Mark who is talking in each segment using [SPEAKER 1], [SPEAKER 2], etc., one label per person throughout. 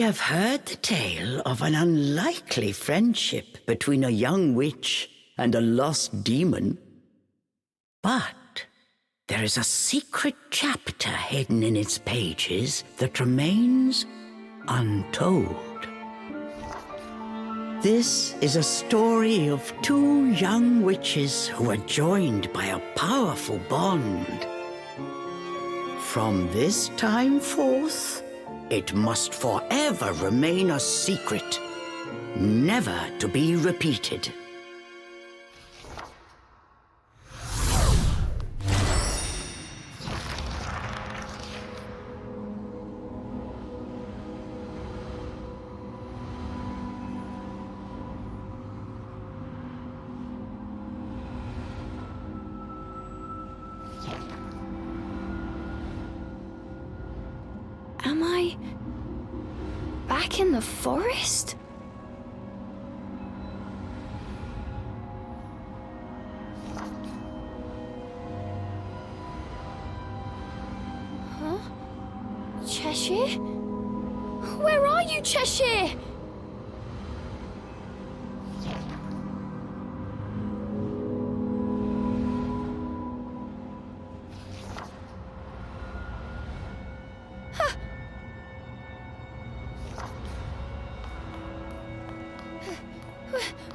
[SPEAKER 1] have heard the tale of an unlikely friendship between a young witch and a lost demon. But there is a secret chapter hidden in its pages that remains untold. This is a story of two young witches who are joined by a powerful bond. From this time forth, it must forever remain a secret, never to be repeated.
[SPEAKER 2] Am I back in the forest? Huh? Cheshire? Where are you, Cheshire?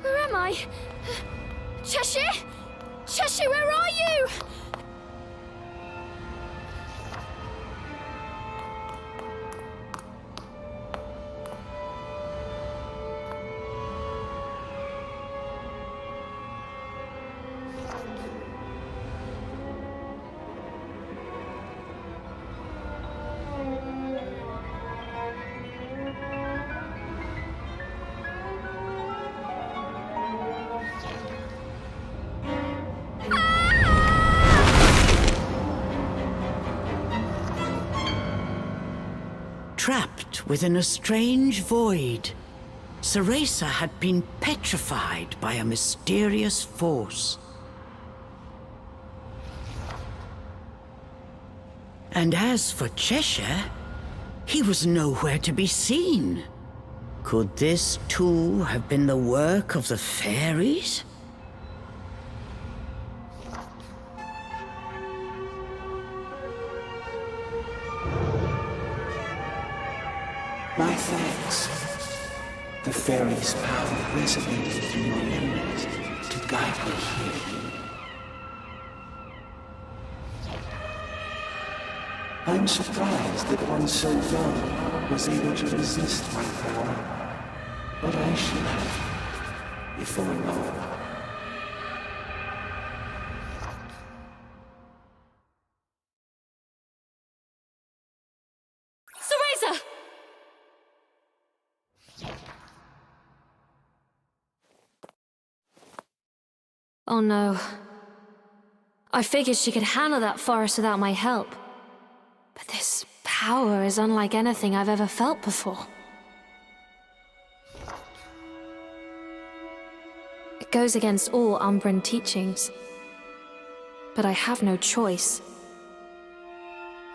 [SPEAKER 2] Where am I? Cheshire? Cheshire, where are you?
[SPEAKER 1] Trapped within a strange void, Ceresa had been petrified by a mysterious force. And as for Cheshire, he was nowhere to be seen. Could this too have been the work of the fairies?
[SPEAKER 3] My thanks. The fairy's power resonated through your memories to guide me here. I'm surprised that one so young was able to resist my power. But I should have, if I know.
[SPEAKER 2] Ceresa! Oh no. I figured she could handle that forest without my help. But this power is unlike anything I've ever felt before. It goes against all Umbran teachings. But I have no choice.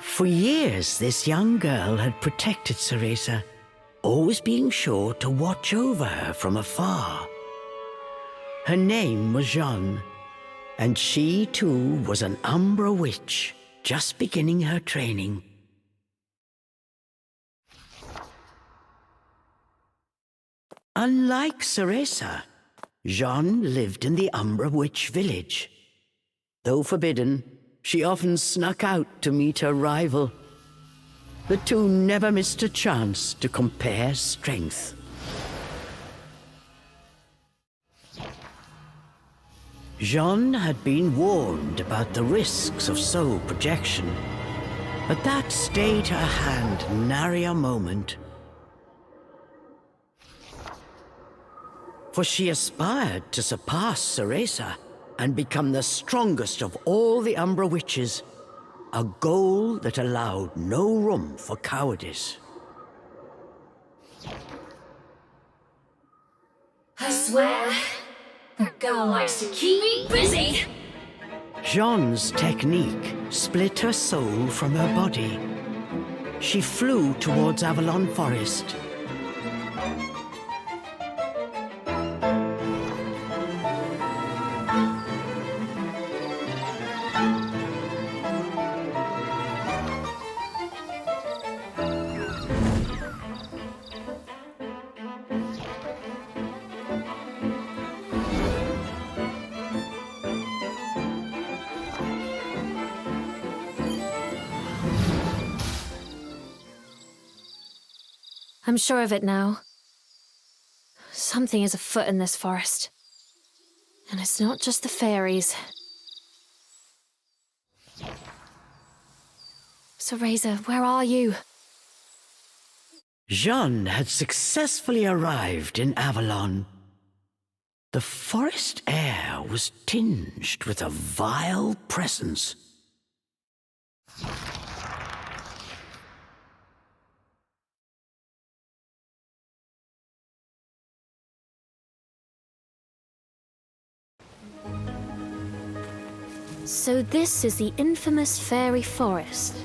[SPEAKER 1] For years, this young girl had protected Ceresa, always being sure to watch over her from afar. Her name was Jeanne, and she too was an Umbra witch, just beginning her training. Unlike Ceresa, Jeanne lived in the Umbra witch village. Though forbidden, she often snuck out to meet her rival. The two never missed a chance to compare strength. Jeanne had been warned about the risks of soul projection, but that stayed her hand nary a moment. For she aspired to surpass Ceresa and become the strongest of all the Umbra witches, a goal that allowed no room for cowardice.
[SPEAKER 4] I swear, that girl likes to keep me busy.
[SPEAKER 1] Jeanne's technique split her soul from her body. She flew towards Avalon Forest,
[SPEAKER 2] I'm sure of it now. Something is afoot in this forest. And it's not just the fairies. Cereza, where are you?
[SPEAKER 1] Jeanne had successfully arrived in Avalon. The forest air was tinged with a vile presence.
[SPEAKER 2] So this is the infamous fairy forest.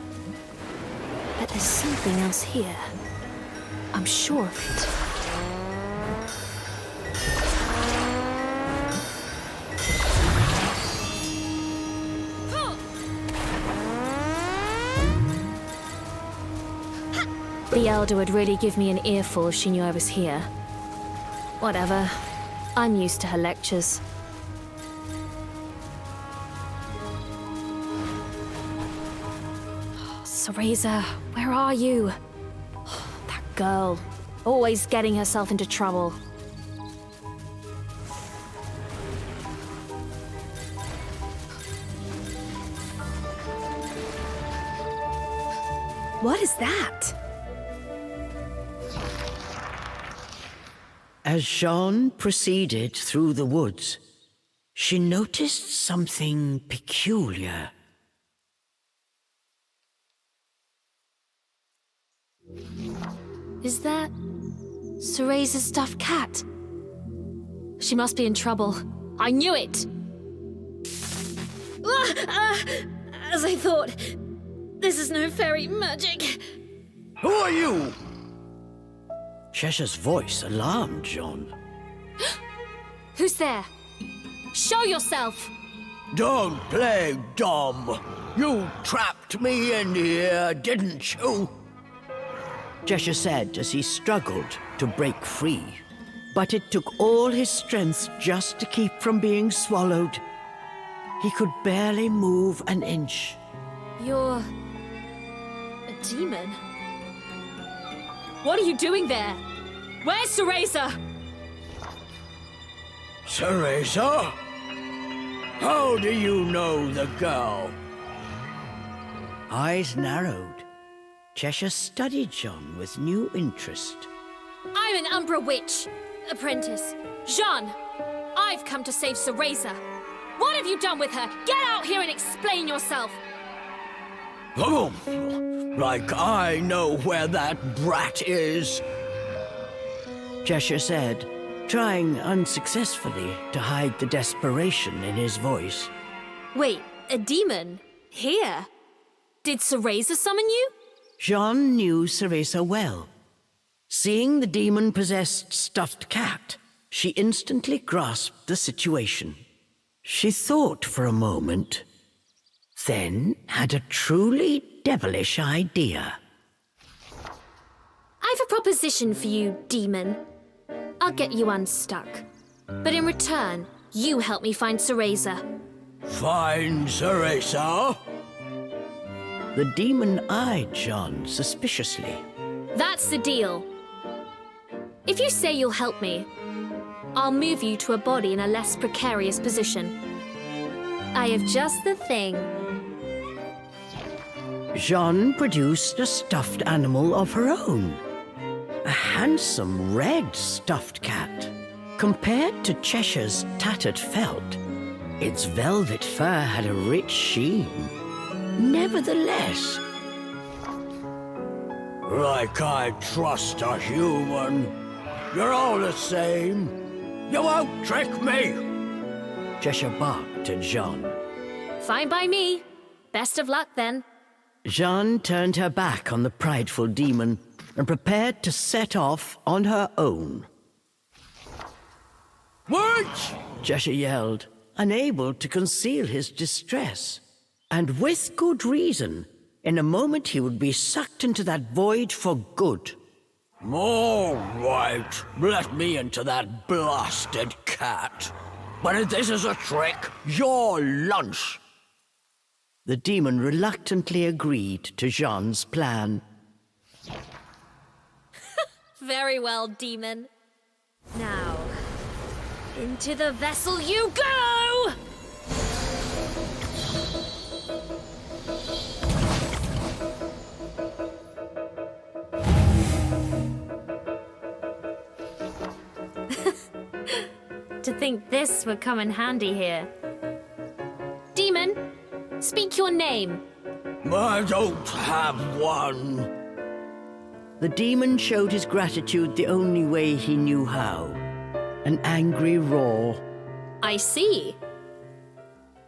[SPEAKER 2] But there's something else here. I'm sure of it. The Elder would really give me an earful if she knew I was here. Whatever. I'm used to her lectures. Cereza, where are you? That girl, always getting herself into trouble. What is that?
[SPEAKER 1] As Jeanne proceeded through the woods, she noticed something peculiar.
[SPEAKER 2] Is that Cereza's stuffed cat? She must be in trouble. I knew it! As I thought, this is no fairy magic.
[SPEAKER 1] Who are you? Cheshire's voice alarmed Jeanne.
[SPEAKER 2] Who's there? Show yourself!
[SPEAKER 1] Don't play dumb. You trapped me in here, didn't you? Cheshire said as he struggled to break free. But it took all his strength just to keep from being swallowed. He could barely move an inch.
[SPEAKER 2] You're a demon? What are you doing there? Where's Cereza?
[SPEAKER 1] Cereza? How do you know the girl? Eyes narrowed. Cheshire studied Jeanne with new interest.
[SPEAKER 2] I'm an Umbra witch. Apprentice. Jeanne, I've come to save Cereza. What have you done with her? Get out here and explain yourself.
[SPEAKER 1] Oh, like I know where that brat is, Cheshire said, trying unsuccessfully to hide the desperation in his voice.
[SPEAKER 2] Wait, a demon? Here? Did Cereza summon you?
[SPEAKER 1] Jeanne knew Cereza well. Seeing the demon-possessed stuffed cat, she instantly grasped the situation. She thought for a moment, then had a truly devilish idea.
[SPEAKER 2] I've a proposition for you, demon. I'll get you unstuck. But in return, you help me find Cereza.
[SPEAKER 1] Find Cereza? The demon eyed Jeanne suspiciously.
[SPEAKER 2] That's the deal. If you say you'll help me, I'll move you to a body in a less precarious position. I have just the thing.
[SPEAKER 1] Jeanne produced a stuffed animal of her own. A handsome red stuffed cat. Compared to Cheshire's tattered felt, its velvet fur had a rich sheen. Nevertheless, like I trust a human. You're all the same. You won't trick me. Cheshire barked at Jeanne.
[SPEAKER 2] Fine by me. Best of luck, then.
[SPEAKER 1] Jeanne turned her back on the prideful demon and prepared to set off on her own. Wait! Cheshire yelled, unable to conceal his distress. And with good reason. In a moment he would be sucked into that void for good. All right, let me into that blasted cat. But if this is a trick, your lunch. The demon reluctantly agreed to Jeanne's plan.
[SPEAKER 2] Very well, demon. Now, into the vessel you go! To think this would come in handy here. Demon, speak your name.
[SPEAKER 1] I don't have one. The demon showed his gratitude the only way he knew how. An angry roar.
[SPEAKER 2] I see.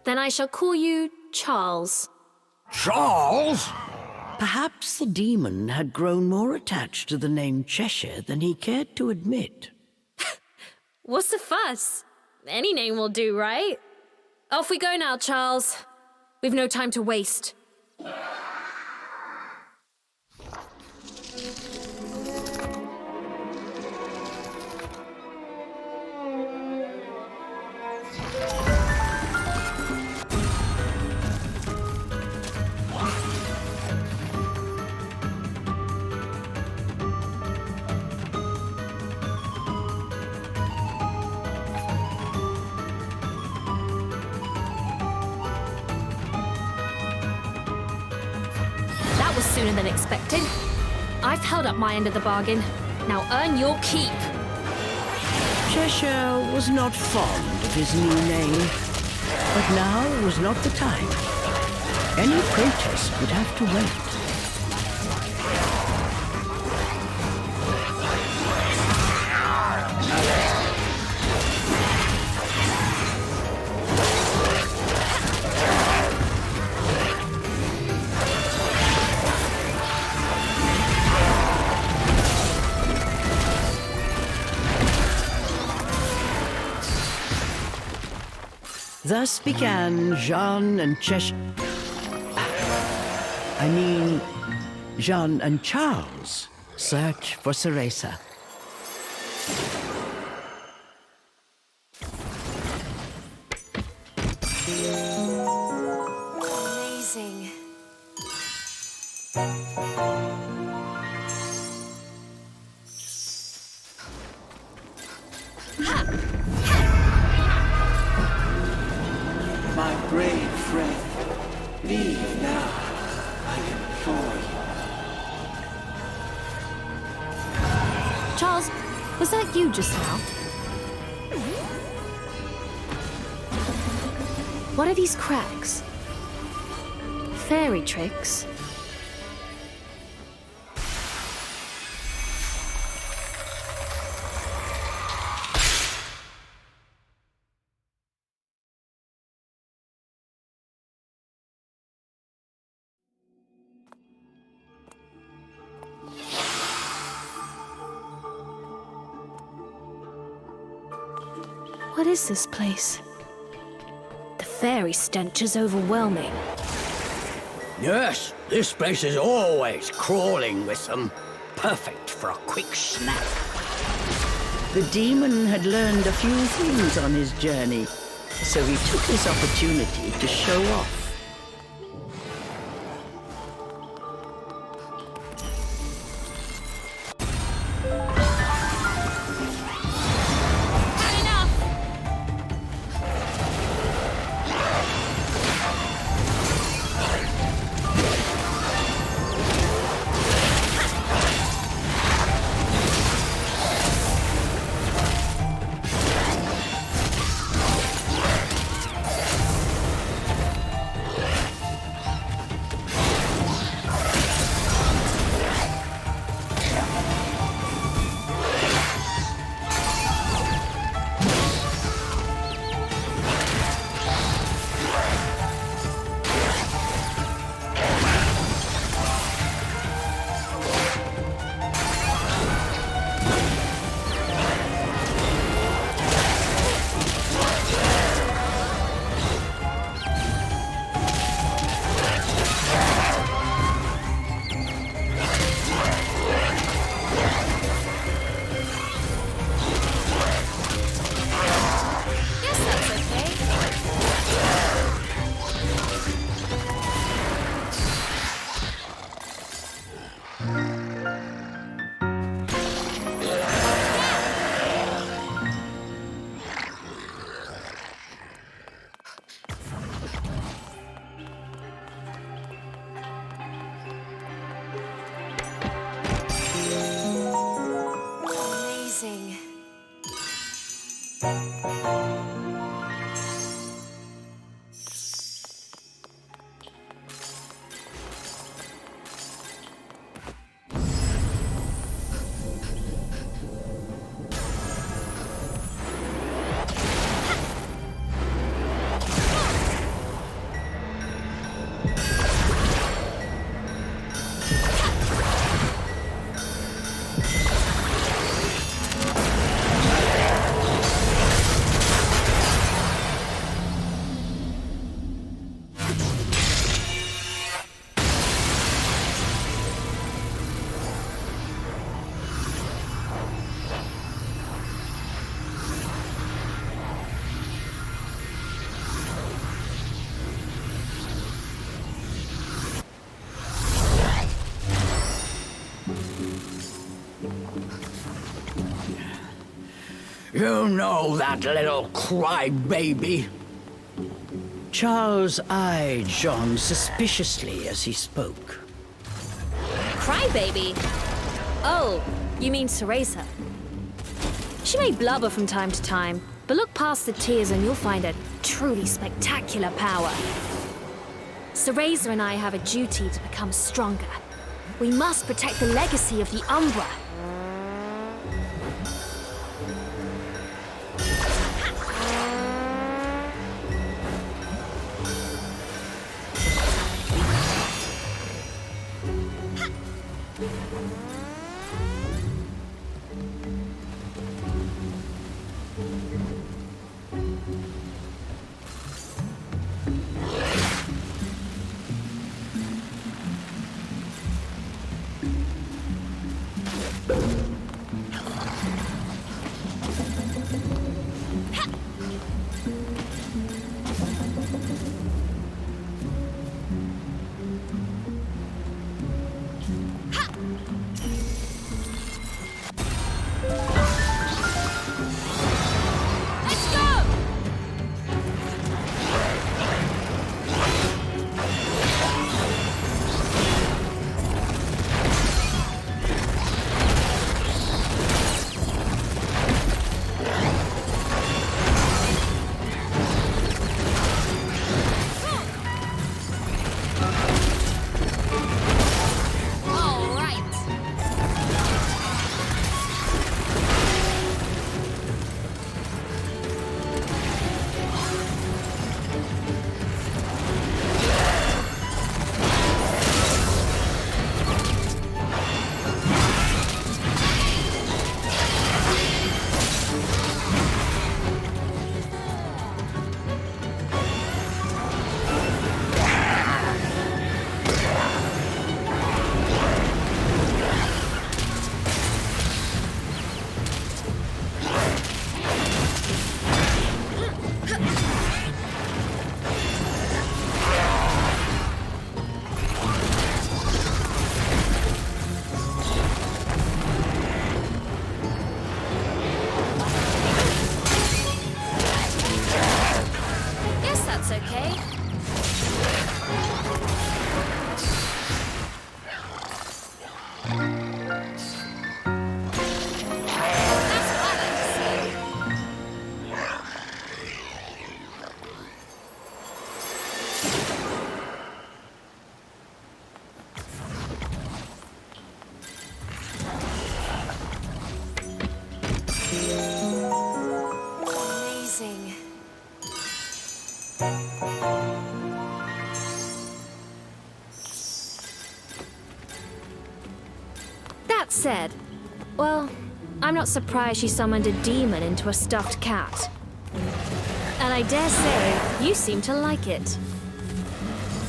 [SPEAKER 2] Then I shall call you Charles.
[SPEAKER 1] Charles? Perhaps the demon had grown more attached to the name Cheshire than he cared to admit.
[SPEAKER 2] What's the fuss? Any name will do, right? Off we go now, Charles. We've no time to waste. That was sooner than expected. I've held up my end of the bargain. Now earn your keep.
[SPEAKER 1] Cheshire was not fond of his new name, but now was not the time. Any protest would have to wait. Thus began Jeanne and Jeanne and Charles' search for Cereza.
[SPEAKER 2] Amazing.
[SPEAKER 3] My brave friend, leave now. I implore you.
[SPEAKER 2] Charles, was that you just now? What are these cracks? Fairy tricks? What is this place? The fairy stench is overwhelming.
[SPEAKER 1] Yes, this place is always crawling with them. Perfect for a quick snack. The demon had learned a few things on his journey, so he took this opportunity to show off. You know that little crybaby? Charles eyed Jeanne suspiciously as he spoke.
[SPEAKER 2] Crybaby? Oh, you mean Cereza. She may blubber from time to time, but look past the tears and you'll find a truly spectacular power. Cereza and I have a duty to become stronger. We must protect the legacy of the Umbra. That said, well, I'm not surprised she summoned a demon into a stuffed cat. And I dare say, you seem to like it.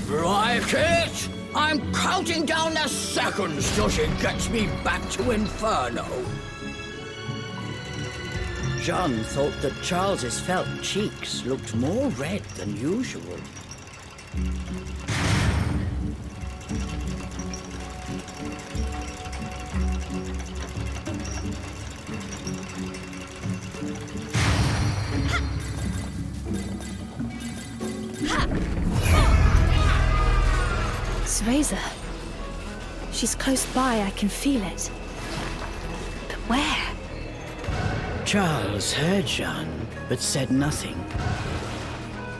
[SPEAKER 1] Like it? I'm counting down the seconds till she gets me back to Inferno. Jeanne thought that Charles's felt cheeks looked more red than usual.
[SPEAKER 2] Cereza. She's close by, I can feel it. But where?
[SPEAKER 1] Charles heard Jeanne, but said nothing.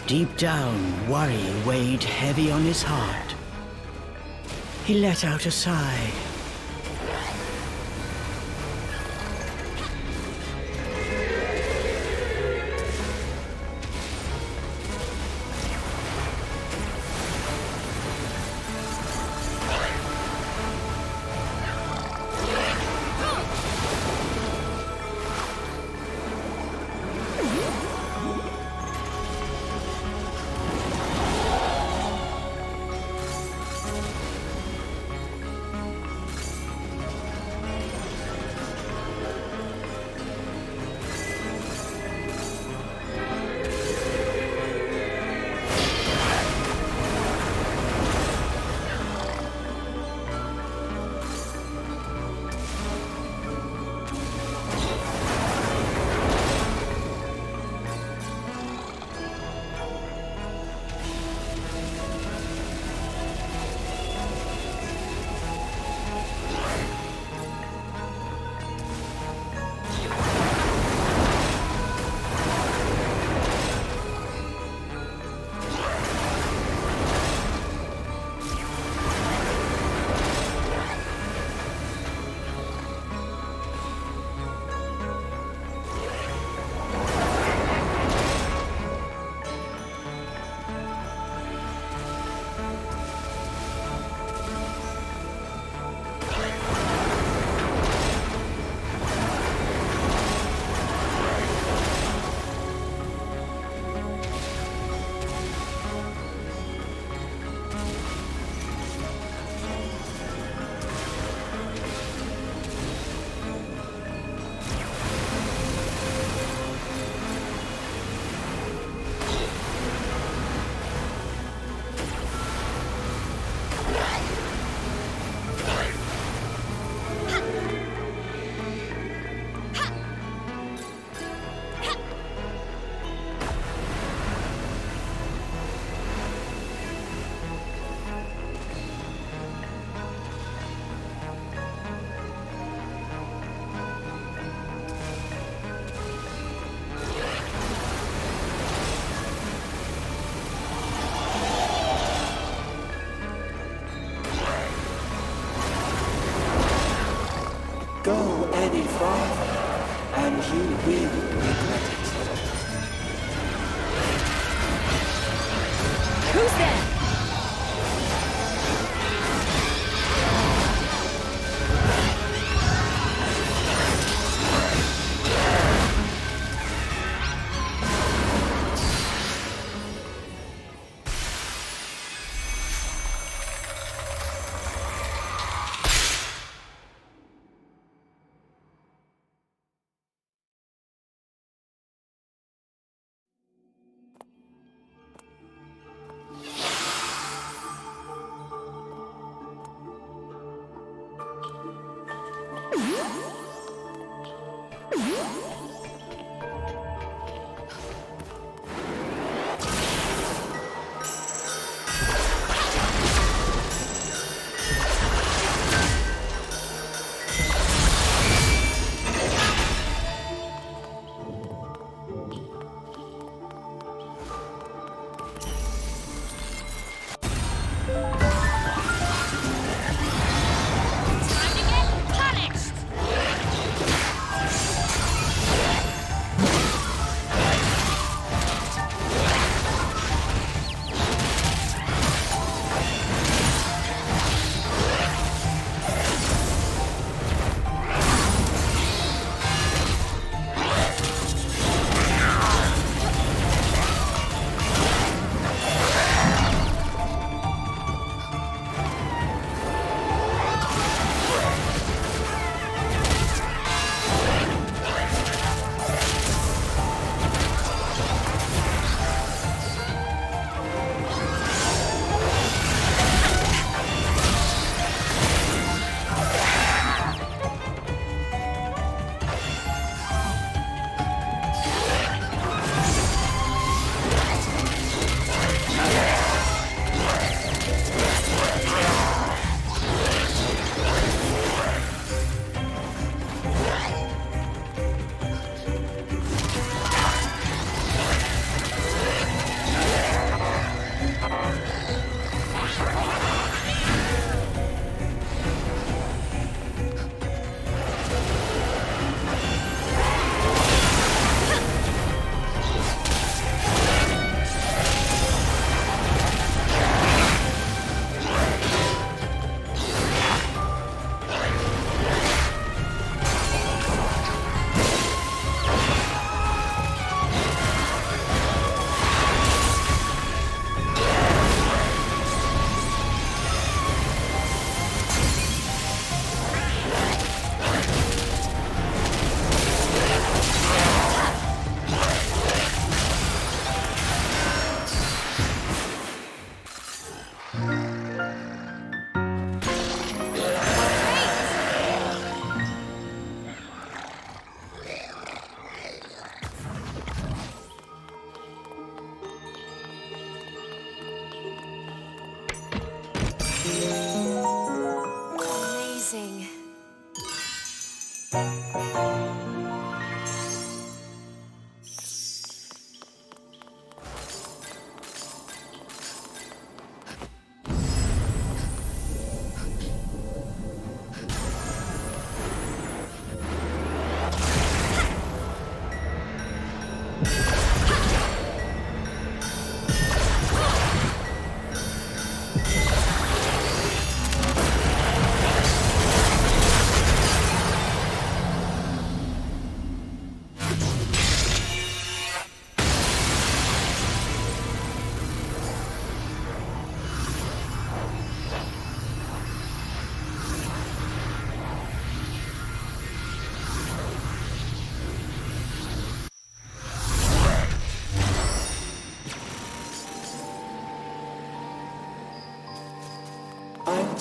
[SPEAKER 1] Deep down, worry weighed heavy on his heart. He let out a sigh.
[SPEAKER 3] Go any farther, and you will regret it.
[SPEAKER 2] Who's there?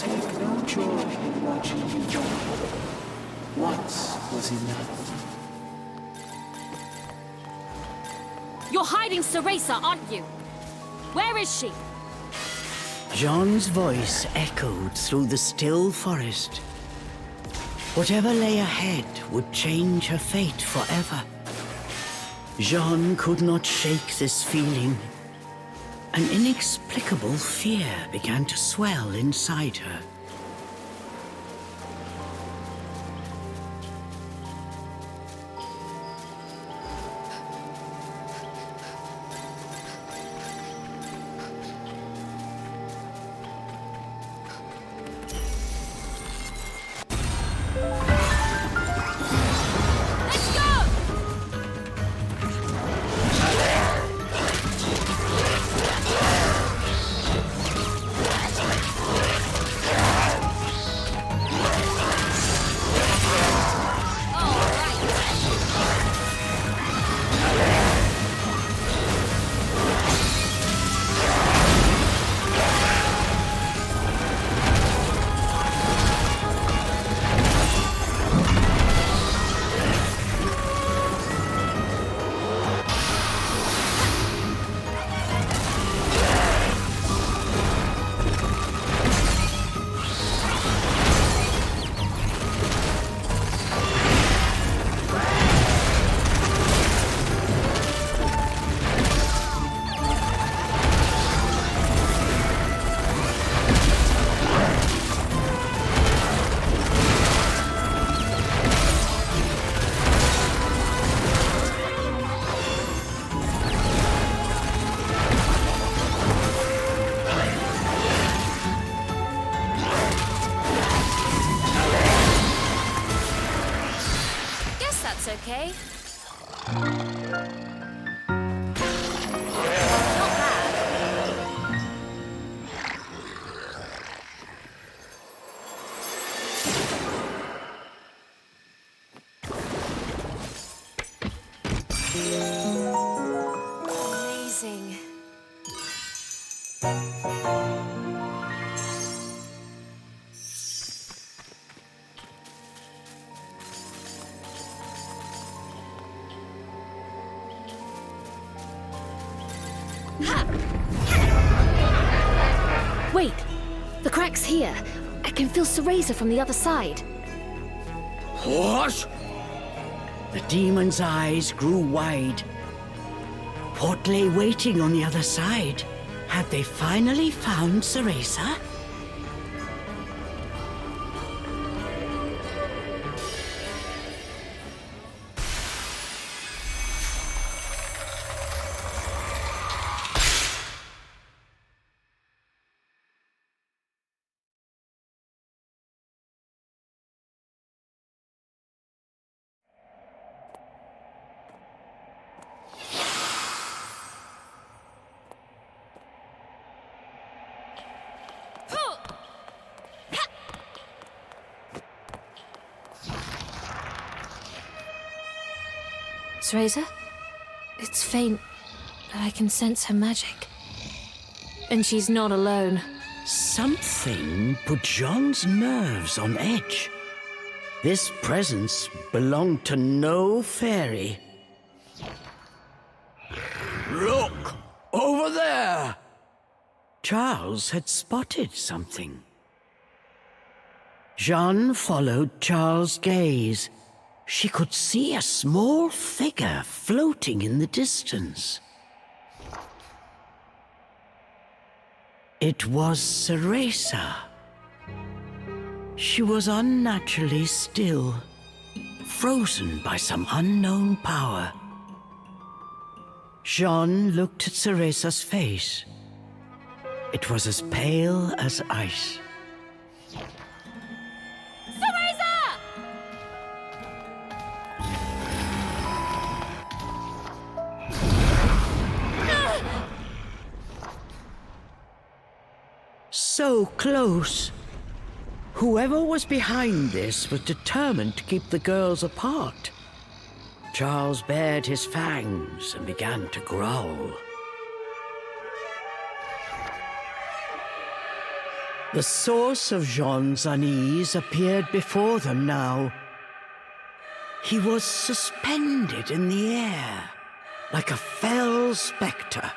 [SPEAKER 3] take no joy in watching you die. Once was enough.
[SPEAKER 2] You're hiding Cereza, aren't you? Where is she?
[SPEAKER 1] Jeanne's voice echoed through the still forest. Whatever lay ahead would change her fate forever. Jeanne could not shake this feeling. An inexplicable fear began to swell inside her.
[SPEAKER 2] Okay. Amazing. Wait, the crack's here. I can feel Cereza from the other side.
[SPEAKER 1] What? The demon's eyes grew wide. What lay waiting on the other side? Had they finally found Cereza?
[SPEAKER 2] Cereza? It's faint, but I can sense her magic. And she's not alone.
[SPEAKER 1] Something put Jeanne's nerves on edge. This presence belonged to no fairy. Look! Over there! Charles had spotted something. Jeanne followed Charles' gaze. She could see a small figure floating in the distance. It was Cereza. She was unnaturally still, frozen by some unknown power. Jeanne looked at Cereza's face. It was as pale as ice. So close. Whoever was behind this was determined to keep the girls apart. Charles bared his fangs and began to growl. The source of Jeanne's unease appeared before them now. He was suspended in the air, like a fell spectre.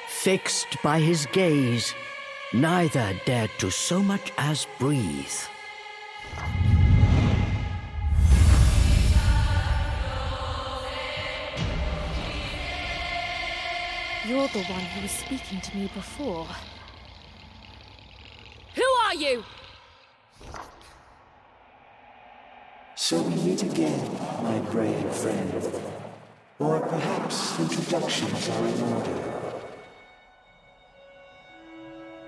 [SPEAKER 1] Fixed by his gaze, neither dared to so much as breathe.
[SPEAKER 2] You're the one who was speaking to me before. Who are you?
[SPEAKER 3] So we meet again, my brave friend. Or perhaps introductions are in order.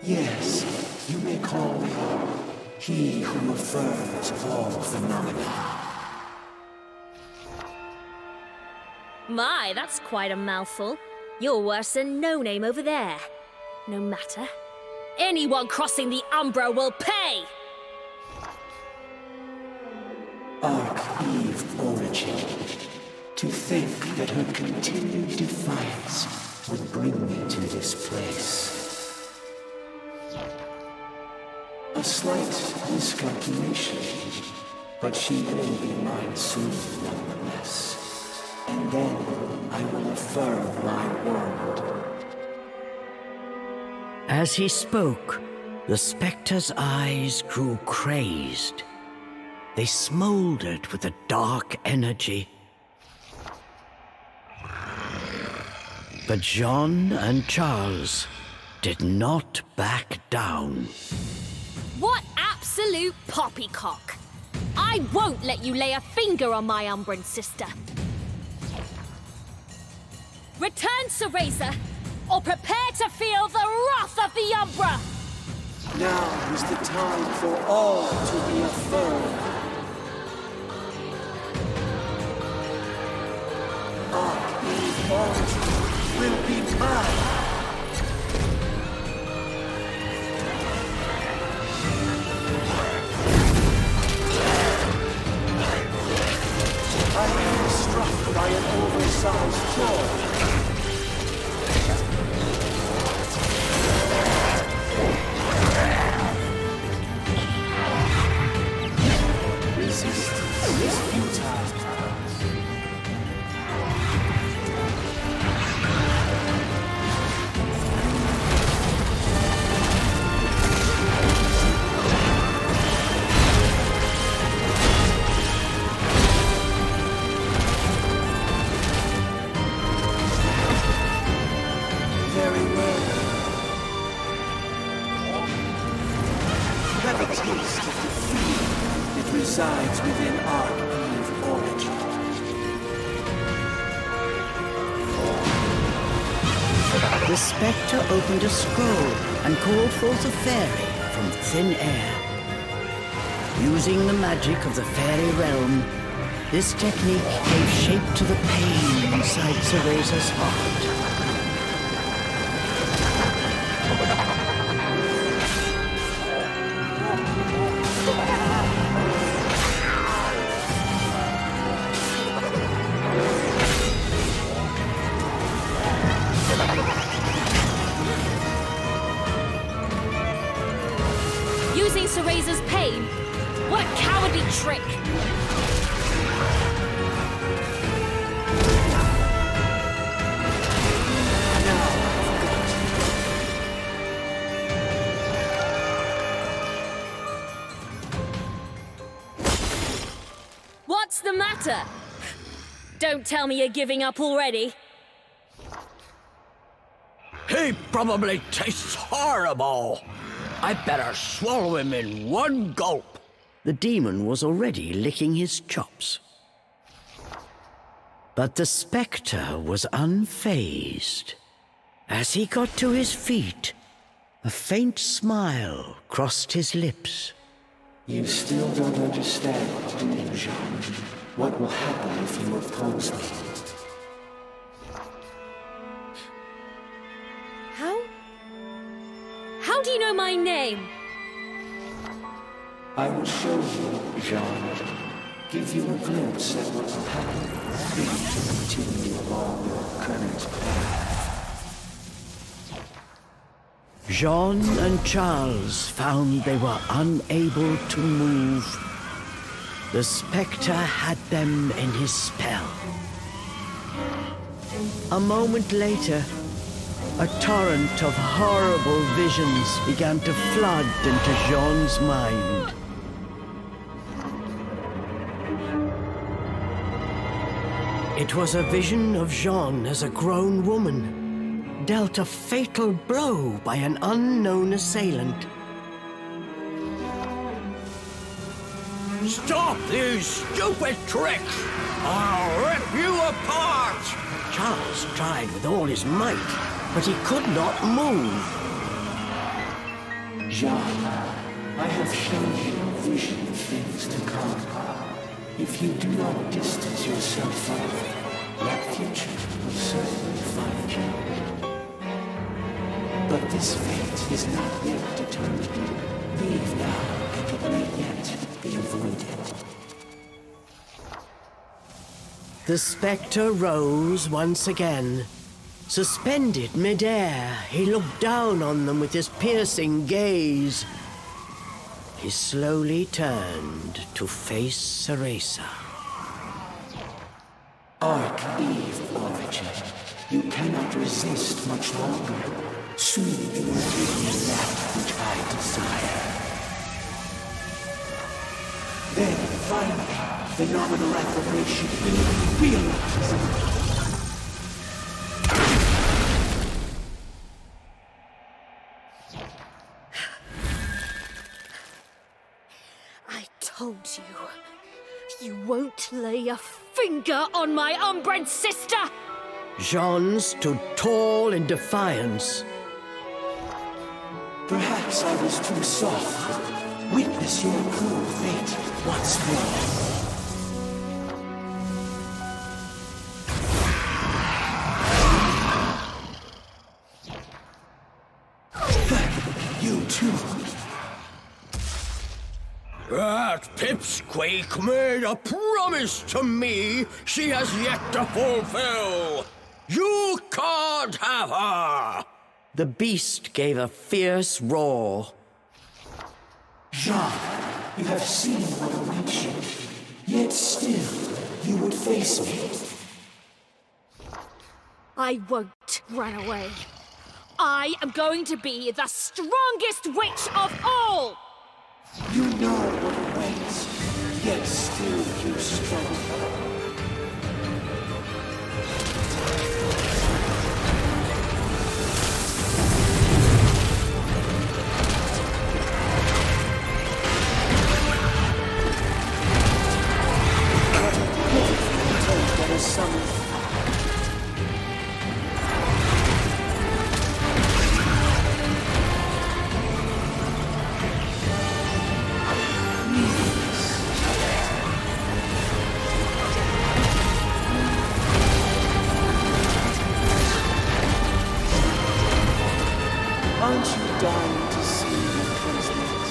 [SPEAKER 3] Yes, you may call me he who affirms all phenomena.
[SPEAKER 2] My, that's quite a mouthful. You're worse than No Name over there. No matter. Anyone crossing the Umbra will pay!
[SPEAKER 3] Arch-Eve Origin. To think that her continued defiance would bring me to this place. A slight miscalculation, but she will be mine soon nonetheless. And then I will affirm my word.
[SPEAKER 1] As he spoke, the spectre's eyes grew crazed. They smoldered with a dark energy. But Jeanne and Charles did not back down.
[SPEAKER 2] What absolute poppycock! I won't let you lay a finger on my Umbran sister. Return, Cereza, or prepare to feel the wrath of the Umbra!
[SPEAKER 3] Now is the time for all to be affirmed. Arch-Eve Origin will be mine. I am struck by an oversized jaw. Resistance is futile. Very well. Have a taste of the fear that resides within Arch-Eve Origin.
[SPEAKER 1] The spectre opened a scroll and called forth a fairy from thin air. Using the magic of the fairy realm, this technique gave shape to the pain inside Cereza's heart.
[SPEAKER 2] Using Cereza's pain? What a cowardly trick! What's the matter? Don't tell me you're giving up already.
[SPEAKER 1] He probably tastes horrible. I better swallow him in one gulp. The demon was already licking his chops. But the spectre was unfazed. As he got to his feet, a faint smile crossed his lips.
[SPEAKER 3] You still don't understand, do you, Jeanne? What will happen if you oppose me?
[SPEAKER 2] How do you know my name?
[SPEAKER 3] I will show you, Jeanne. Give you a glimpse at what will happen if you continue along your current path.
[SPEAKER 1] Jeanne and Charles found they were unable to move. The spectre had them in his spell. A moment later, a torrent of horrible visions began to flood into Jeanne's mind. It was a vision of Jeanne as a grown woman, dealt a fatal blow by an unknown assailant.
[SPEAKER 5] Stop these stupid tricks! I'll rip you apart!
[SPEAKER 1] Charles tried with all his might, but he could not move.
[SPEAKER 3] Jeanne, I have shown you a vision of things to come. If you do not distance yourself from it, that future will certainly find you. But this fate is not yet determined. Leave now, and it may yet be avoided.
[SPEAKER 1] The spectre rose once again. Suspended mid-air, he looked down on them with his piercing gaze. He slowly turned to face Ceresa.
[SPEAKER 3] Arch-Eve origin. You cannot resist much longer. Soon you will give me that which I desire. Then, finally, the nominal affirmation will be realized.
[SPEAKER 2] I told you, you won't lay a finger on my unbred sister!
[SPEAKER 1] Jeanne stood tall in defiance.
[SPEAKER 3] Perhaps I was too soft. Witness your cruel fate once more. You too.
[SPEAKER 5] That pipsqueak made a promise to me she has yet to fulfill. You can't have her!
[SPEAKER 1] The beast gave a fierce roar.
[SPEAKER 3] Jeanne, you have seen what awaits you, yet still you would face me.
[SPEAKER 2] I won't run away. I am going to be the strongest witch of all!
[SPEAKER 3] You know what awaits, yet still you struggle. Aren't you dying to see what comes next?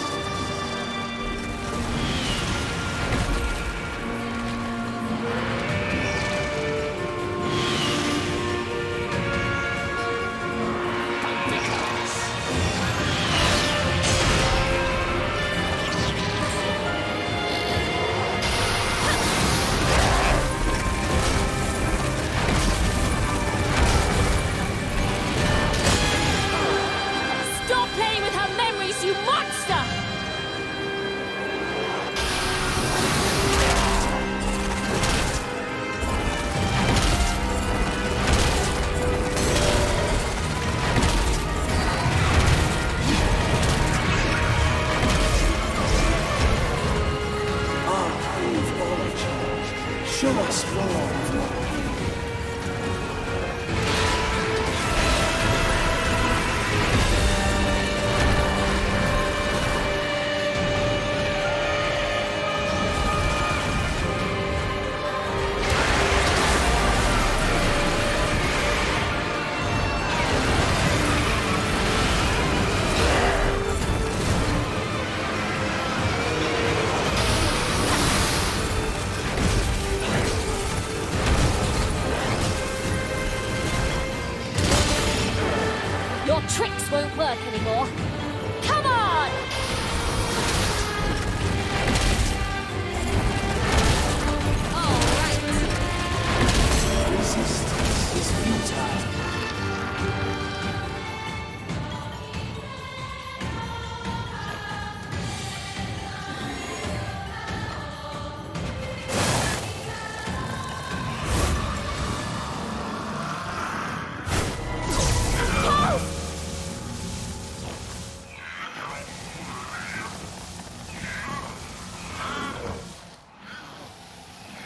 [SPEAKER 2] Stop playing with her memories, you monster!
[SPEAKER 3] Arch-Eve origin. Show us more of your
[SPEAKER 2] work anymore. Come on! All right.
[SPEAKER 3] Resistance is futile.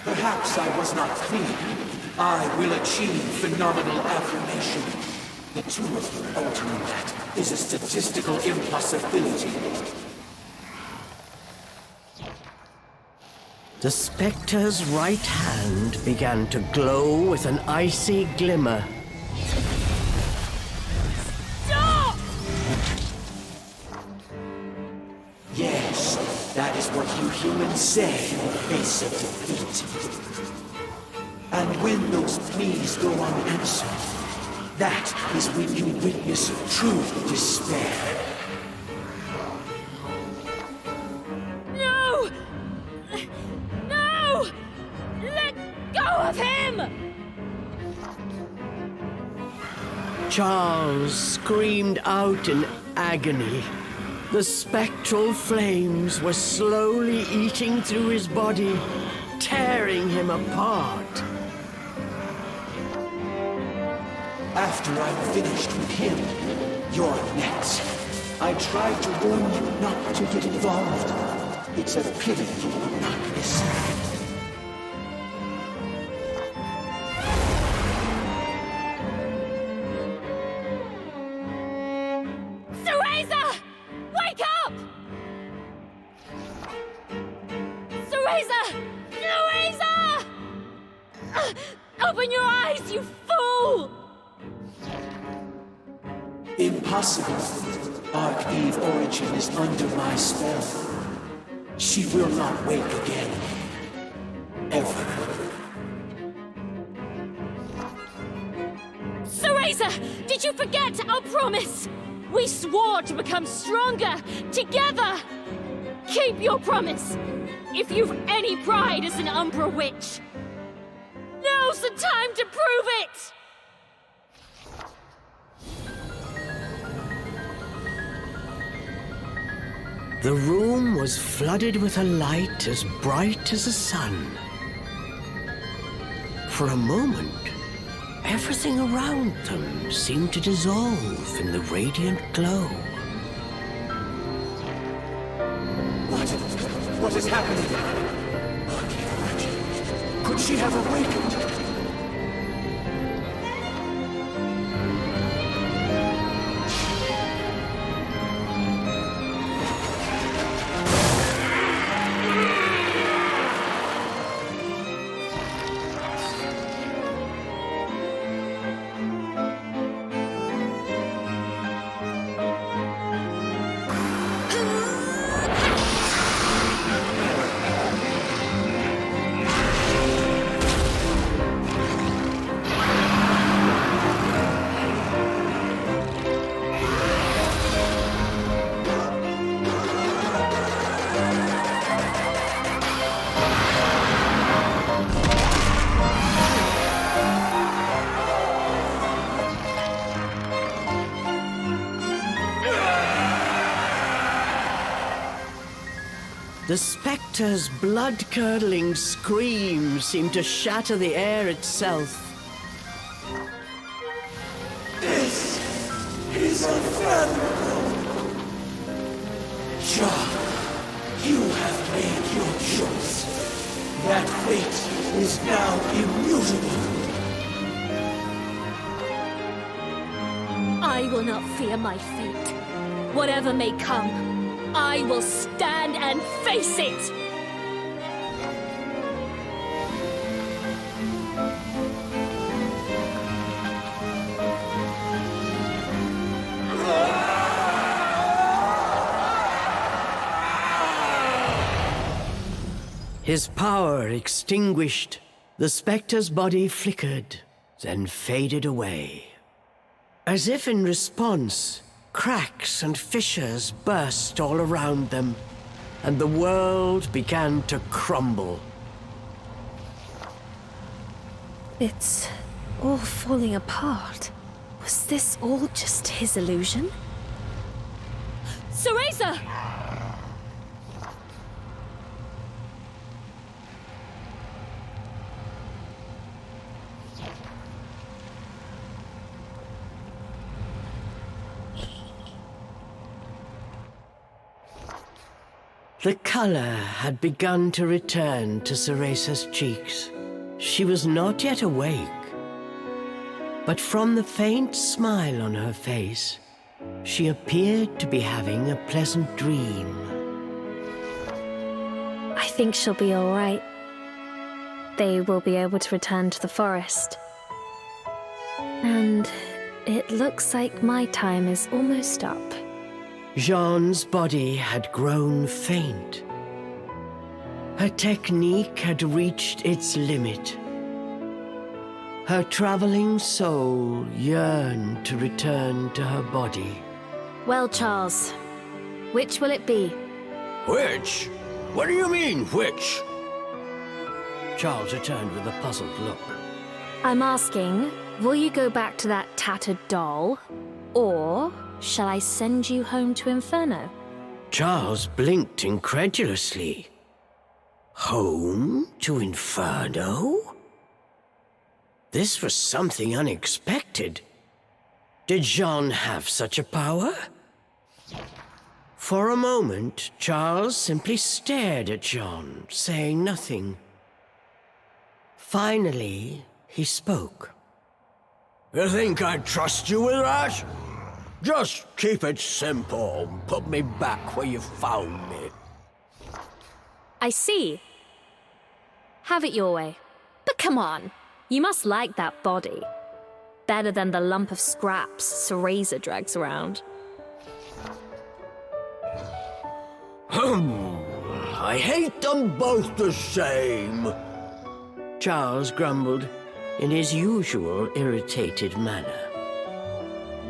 [SPEAKER 3] Perhaps I was not clear. I will achieve phenomenal affirmation. The two of you altering that is a statistical impossibility.
[SPEAKER 1] The spectre's right hand began to glow with an icy glimmer.
[SPEAKER 2] Stop!
[SPEAKER 3] Yes, that is what you humans say in the face of defeat. And when those pleas go unanswered, that is when you witness true despair.
[SPEAKER 2] No! No! Let go of him!
[SPEAKER 1] Charles screamed out in agony. The spectral flames were slowly eating through his body, tearing him apart.
[SPEAKER 3] After I'm finished with him, you're next. I tried to warn you not to get involved. It's a pity you will not listen.
[SPEAKER 2] Cereza! Wake up! Cereza! Cereza! Open your eyes, you fool!
[SPEAKER 3] Impossible. Arch-Eve Origin is under my spell. She will not wake again. Ever.
[SPEAKER 2] Cereza! Did you forget our promise? We swore to become stronger, together! Keep your promise! If you've any pride as an Umbra Witch! Now's the time to prove it!
[SPEAKER 1] The room was flooded with a light as bright as the sun. For a moment, everything around them seemed to dissolve in the radiant glow.
[SPEAKER 3] What is happening? Could she have awakened?
[SPEAKER 1] The spectre's blood-curdling scream seemed to shatter the air itself.
[SPEAKER 3] This is unfathomable. Jeanne, you have made your choice. That fate is now immutable.
[SPEAKER 2] I will not fear my fate. Whatever may come, I will stand and face it!
[SPEAKER 1] His power extinguished, the spectre's body flickered, then faded away. As if in response, Cracks and fissures burst all around them, and the world began to crumble.
[SPEAKER 2] It's all falling apart. Was this all just his illusion? Cereza!
[SPEAKER 1] The color had begun to return to Ceresa's cheeks. She was not yet awake, but from the faint smile on her face, she appeared to be having a pleasant dream.
[SPEAKER 2] I think she'll be all right. They will be able to return to the forest. And it looks like my time is almost up.
[SPEAKER 1] Jeanne's body had grown faint. Her technique had reached its limit. Her traveling soul yearned to return to her body.
[SPEAKER 2] Well, Charles, which will it be?
[SPEAKER 5] Which? What do you mean, which?
[SPEAKER 1] Charles returned with a puzzled look.
[SPEAKER 2] I'm asking, will you go back to that tattered doll? Or shall I send you home to Inferno?
[SPEAKER 1] Charles blinked incredulously. Home to Inferno? This was something unexpected. Did Jeanne have such a power? For a moment, Charles simply stared at Jeanne, saying nothing. Finally, he spoke.
[SPEAKER 5] You think I'd trust you with that? Just keep it simple and put me back where you found me.
[SPEAKER 2] I see. Have it your way. But come on, you must like that body. Better than the lump of scraps Cereza drags around.
[SPEAKER 5] I hate them both the same.
[SPEAKER 1] Charles grumbled in his usual irritated manner.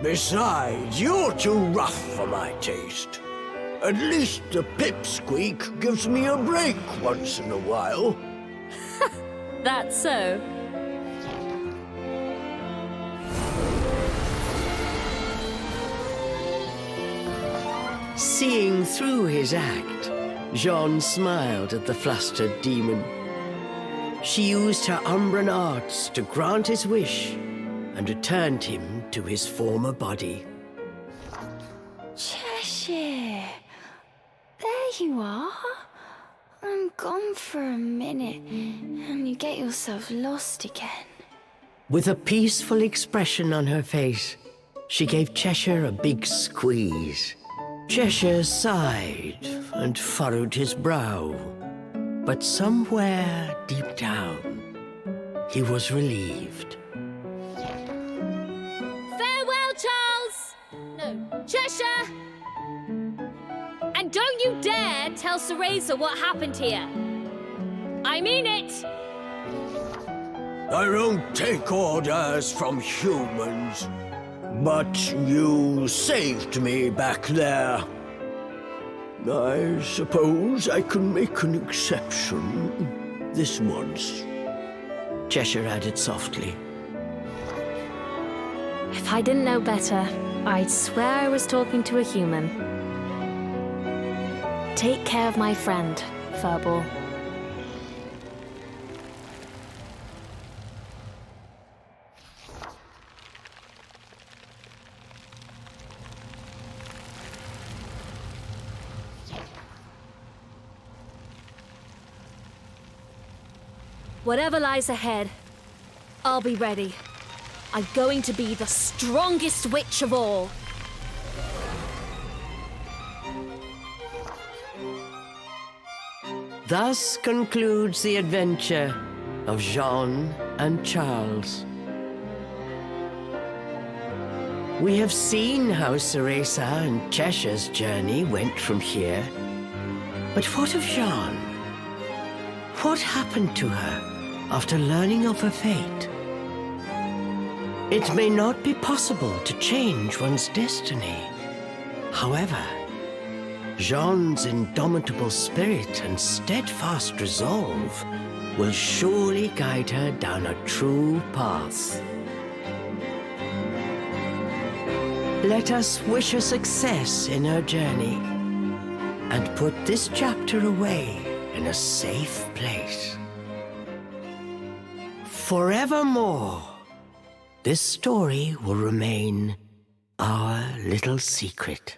[SPEAKER 5] Besides, you're too rough for my taste. At least the pipsqueak gives me a break once in a while.
[SPEAKER 2] That's so.
[SPEAKER 1] Seeing through his act, Jeanne smiled at the flustered demon. She used her Umbran arts to grant his wish and returned him to his former body.
[SPEAKER 6] Cheshire, there you are. I'm gone for a minute, and you get yourself lost again.
[SPEAKER 1] With a peaceful expression on her face, she gave Cheshire a big squeeze. Cheshire sighed and furrowed his brow, but somewhere deep down, he was relieved.
[SPEAKER 2] Farewell, Charles! No, Cheshire! And don't you dare tell Cereza what happened here. I mean it!
[SPEAKER 5] I don't take orders from humans. But you saved me back there. I suppose I can make an exception this once.
[SPEAKER 1] Cheshire added softly.
[SPEAKER 2] If I didn't know better, I'd swear I was talking to a human. Take care of my friend, Furball. Whatever lies ahead, I'll be ready. I'm going to be the strongest witch of all.
[SPEAKER 1] Thus concludes the adventure of Jeanne and Charles. We have seen how Cereza and Cheshire's journey went from here. But what of Jeanne? What happened to her after learning of her fate? It may not be possible to change one's destiny, However, Jeanne's indomitable spirit and steadfast resolve will surely guide her down a true path. Let us wish her success in her journey and put this chapter away in a safe place. Forevermore, this story will remain our little secret.